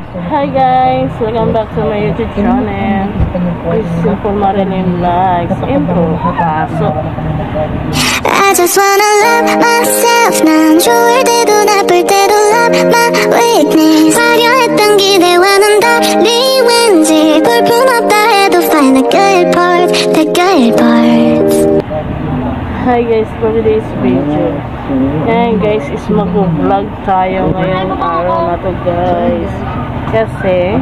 Hi guys! Welcome back to my YouTube channel. This is Simple Marilyn Vlogs. Intro. Pasok. I just wanna love myself. 난 좋을 때도 나쁠 때도 love my weakness. 화려했던 기대와는 달리 왠지 볼품없다 해도 find the good parts, the good parts. Hi guys, for today's video. Ngayon guys, is mag-vlog tayo ngayong araw na to guys. Kasi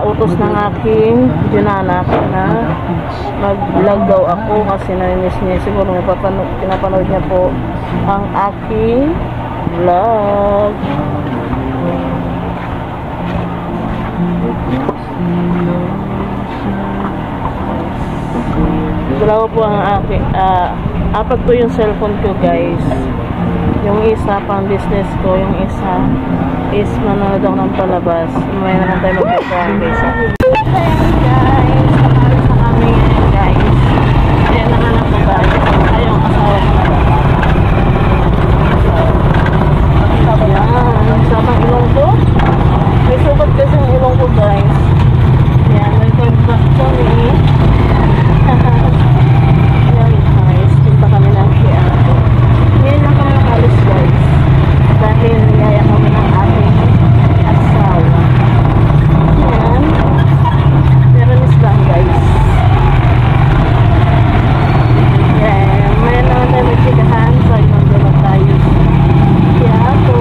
utos ng aking Junana na mag-vlog daw ako kasi namiss niya. Siguro pinapanood niya po ang aking vlog. Dalawa po ang aking apat po yung cellphone ko guys. Yung isa pang business ko, yung isa is manonood ako ng palabas. May naman tayo magpupuan guys. Ayan guys, nakalit na kami ngayon guys. Ayan naman ako guys. Ayaw ang asawa ko na ba? Ayan, sabang ilong ko. May sukat kasi yung ilong ko guys. Ayan, may sukat kami. Ayan guys, punta kami ng Kian. Ngayon lang kami nakalis guys. Dahil niyaya kami ng ating asawa. Ayan. Pero nisbang guys. Ayan. May naman tayo magsigahan. So, mag-vlog tayo. Kaya po.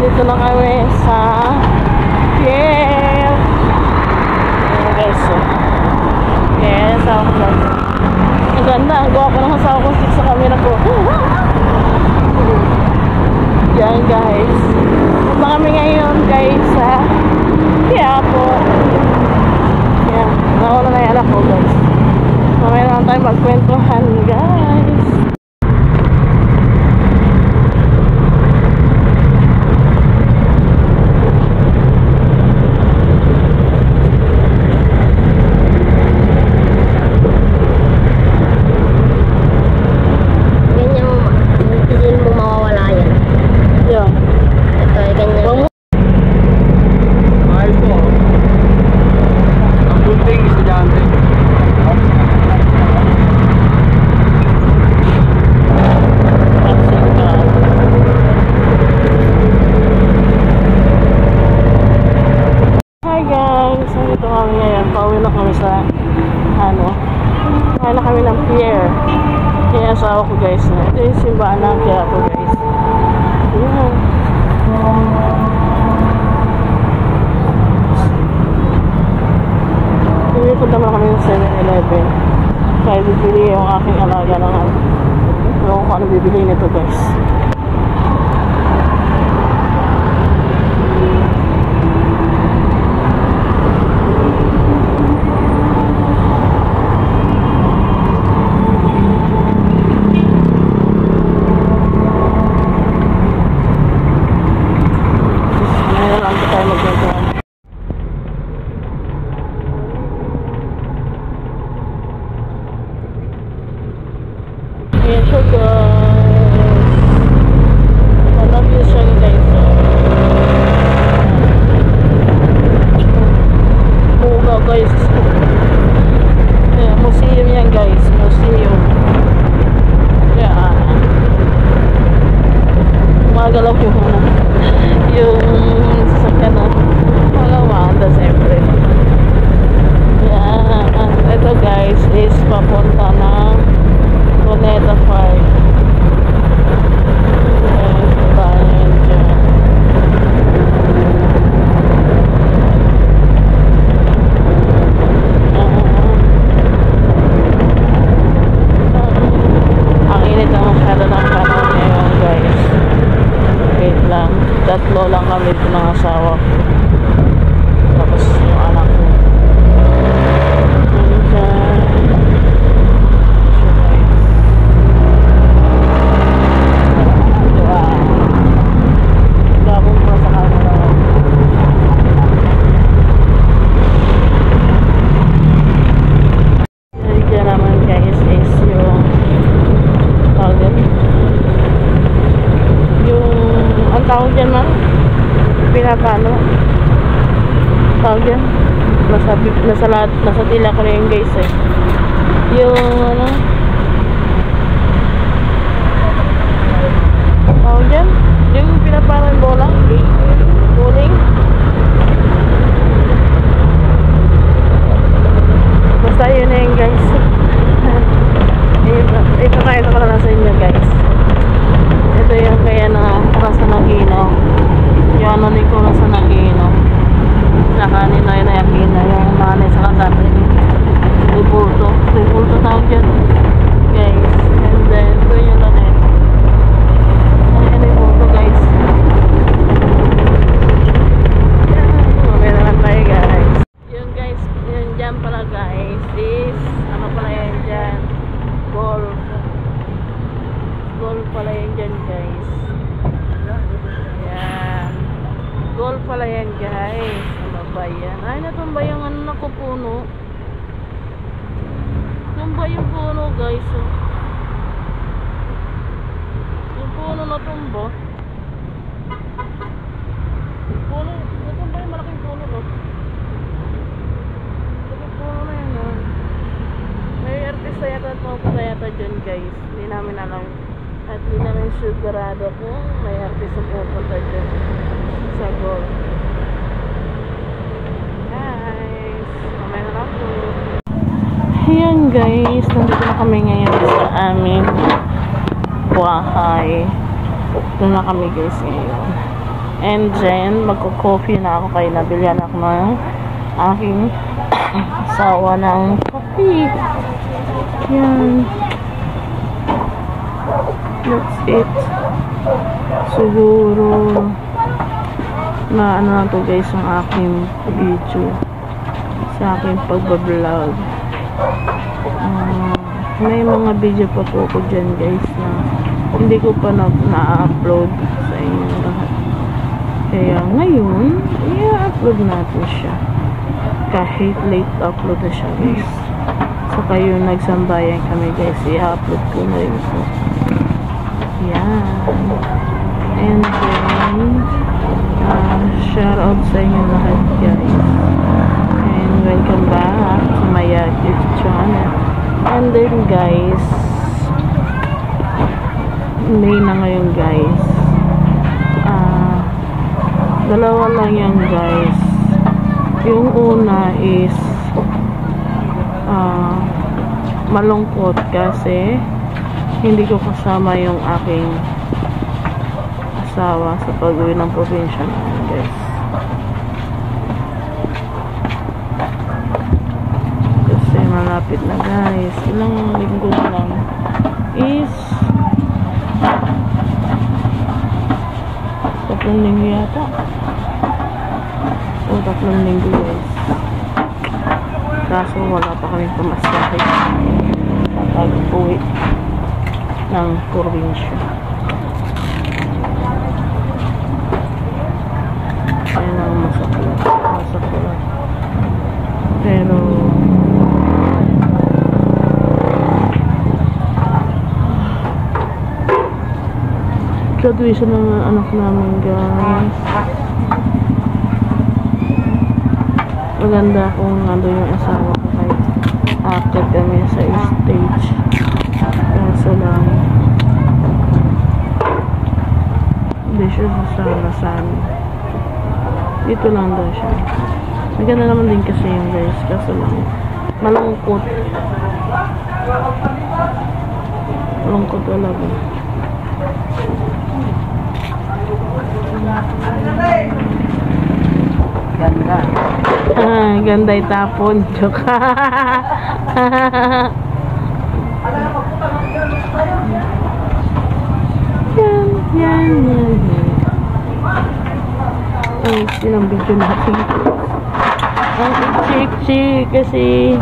Dito na kami sa Kiel. Ayan guys. Ayan, asawa ko guys. Ang ganda. Ang gawa ko ng asawa kong sit sa camera ko. Ayan guys. Punta kami ngayon guys sa Quiapo. Ayan. Nawala na yung anak ko guys. Mamaya naman tayo magkwentuhan guys. Pauwi na kami sa kaya na kami ng pier. Kaya asawa ko guys na ito yung simbahan na kaya ako guys. Ayan. Hindi ko naman kami ng 7-Eleven. Kaya bibili yung aking alaga ng kung ano bibili nito guys. Ayan, short ko guys. Malapit siya guys. Buga guys. Museum yan guys. Museum. Yan. Magalaw yung sasakyan na Magawanda siyempre. Yan. Ito guys is papunta ng Cuneta Park. Guys, tayo dyan. Ang init na masyado ng panahon ngayon guys. Wait lang. Tatlo lang kami ito ng asawa ko. Tapos yung anak ko. Tawag dyan man pinapano tawag dyan nasa tila ko na yung guys eh yung ano tawag dyan yung pinapano yung bola bowling basta yun na yung guys ipakain ko lang sa inyo guys. Ito yung kaya na nasa Nagino. Yung ano ni ko nasa Nagino. Sa kanina yun na yakina. Yung nanay sa katabi. Ribulto. Ribulto tawag dyan. Guys. And then, ito yung lanet. Ano ribulto guys. Mamaya naman tayo guys. Yung guys, yung dyan pala guys is, ano pala yan dyan? Golf. Golf pala yan dyan guys. Yan. Golf pala yan guys. Ano ba yan? Ay, natumba yung ano na puno. Tumba yung puno guys. Yung puno natumba. Puno. Natumba yung malaking puno no. Malaking puno na yan no. May artista yata at mga kata yata dyan guys. Hindi namin alam. At hindi namin sigurado kung may artist ang pupunta dyan sa golf. Guys, mamaya na lang po. Ayan guys, nandito na kami ngayon sa aming bahay. Ito na kami guys ngayon. And then, magko-coffee na ako kaya nabilihan ako ng aking asawa ng coffee. Yan. That's it. Siguro na ano na to guys ang aking video sa aking pagbablog. May mga video pa po ko dyan guys na hindi ko pa na-upload sa inyo lahat. Kaya ngayon i-upload natin siya kahit late upload na siya guys. Saka yung nagsambayan kami guys, i-upload ko na rin po. Yan. And then shout out sa inyo lahat guys. And welcome back to my YouTube channel. And then guys, May na ngayon guys. Dalawa lang yan guys. Yung una is malungkot kasi hindi ko kasama yung aking asawa sa pag-uwi ng probinsya namin guys. Kasi malapit na guys. Ilang linggo lang is 3 linggo yata. O 3 linggo guys. Kaso wala pa kaming pamasahe pag-uwi ng probinsya. Ayan ang masakit. Pero Graduation ng anak namin, guys. Maganda kung nandun yung asawa ko kaya akit kami sa stage. Kaso lang hindi siya sasama. Dito lang daw siya. Maganda naman din kasi yun, guys. Kaso lang malungkot. Malungkot talaga. Ganda. Ganda itapon. Joke. Yan. Ay, sinang video natin. Ang chik kasi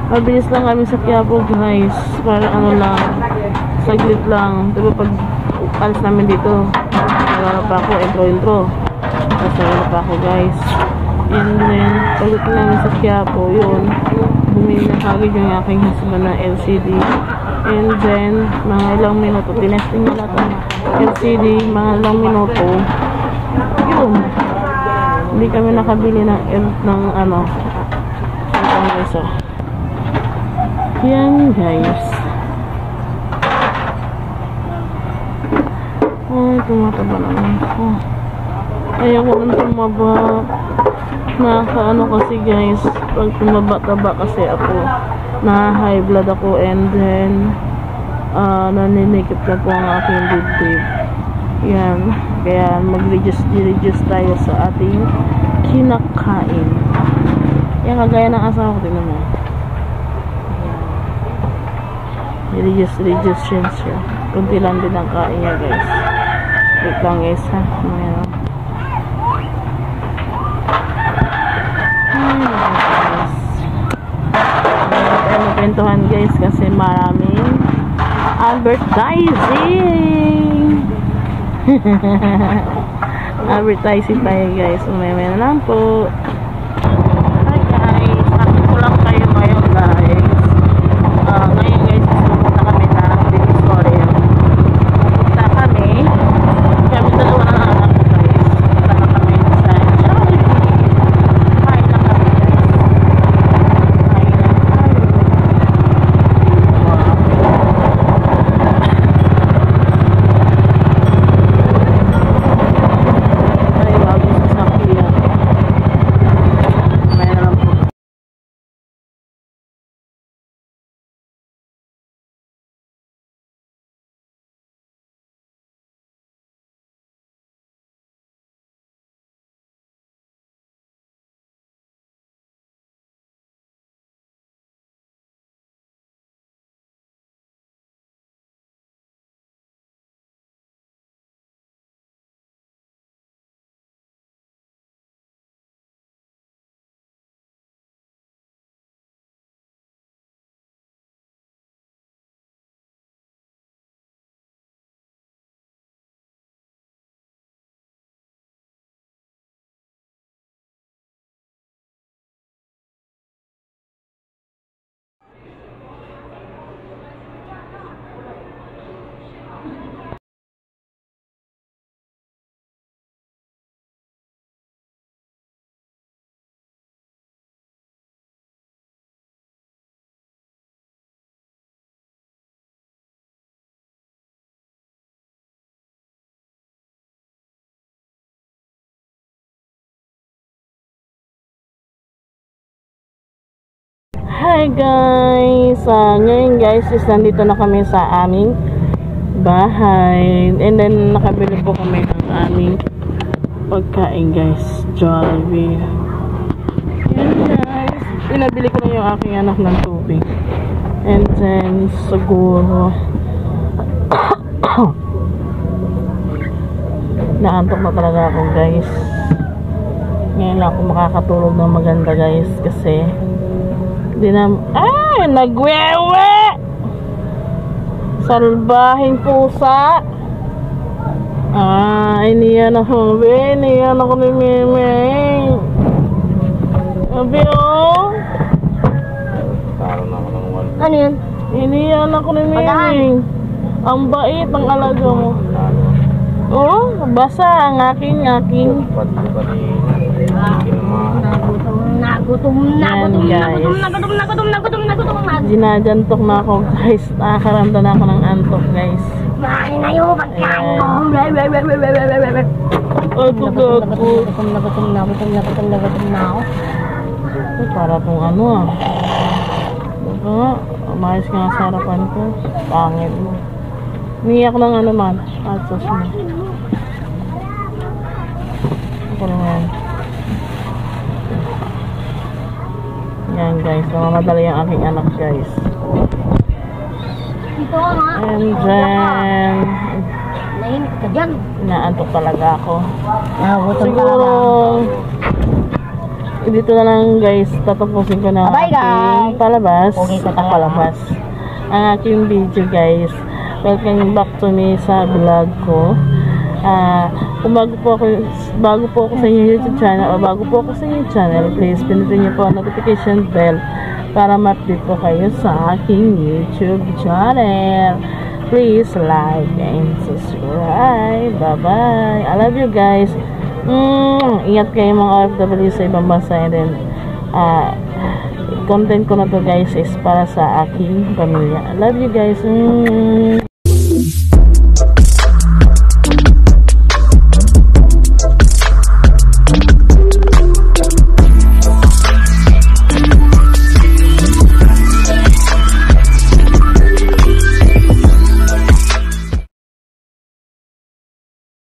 mabilis lang kami sa Quiapo, guys. Para ano lang, saglit lang. Diba pag alis namin dito, nagano pa ako, intro. Tapos nagano pa ako, guys. And then, pagdating namin sa Quiapo, yun, bumili na kagad yung aking husband na LCD. And then, mga ilang minuto, tinesting nila ito LCD, mga ilang minuto, yun, hindi kami nakabili ng ano, guys, oh. Yan, guys. Ay, tumataba naman ako. Ayaw ko nang tumaba. Nakakaano kasi, guys, pag tumaba-taba kasi ako, na-high blood ako, and then naninikip na po ang aking dibdib. Yan, kaya mag-reduce tayo sa ating kinakain. Yan, kagaya ng asawa ko din naman. Reduce siya. Kunti lang din ang kain niya, guys. Wait lang, guys, ha. Mayroon. Kwentuhan, guys, kasi maraming advertising. Advertising tayo, guys. May na lang po. Hi, guys. Sabi ko lang kayo ngayon, guys. Ngayon, guys, pupunta kami na Victoria. Pupunta kami dalawa na anak ko, guys. Pupunta kami sa Jollibee. Kain na kami, guys. Kain na tayo. Ay, bago sa sakya. Mayroon po. Hi, guys. Ngayon, guys, is nandito na kami sa aming bahay. And then, nakabili po kami ng aming pagkain, guys. Jollibee. Yan, guys. Pinabili ko na yung aking anak ng tubig. And then, siguro naantok na talaga ako, guys. Ngayon lang ako makakatulog ng maganda, guys. Kasi ay, nagwewe! Salbahing pusa. Iniyan ako ni Meme. Abi, oh. Ano yun? Iniyan ako ni Meme. Ang bait ng alaga mo. Oh, basa ang aking. Nagutom Yan, guys. na. Dinajantok na ako, guys. Nakakaramdam na ako ng antok, guys. Makain na yung pagkain ko. Ako gago. Nagutom na ako. Ito, para pong ano ah. Ito nga, umayos ka nga sa harapan ko. Pangit mo. Humingi ako ng ano man. Atos mo. Ako lang yan. Yan guys, namamadali ang aking anak guys. Ito nga. And then, Nahimik ka dyan. inaantok talaga ako. Nagutom Siguro, dito na lang guys, tatapusin ko na Bye, guys. palabas. Okay ka talaga. Palabas. Ang aking video guys. Welcome back to me sa vlog ko. Kung bago po ako sa inyong YouTube channel o bago po ako sa inyong channel, please pinutin niyo po ang notification bell para ma-update po kayo sa aking YouTube channel. Please like and subscribe. Bye-bye. I love you guys. Ingat kayo mga OFW sa ibang bansa. And then, content ko na to guys is para sa aking pamilya. I love you guys.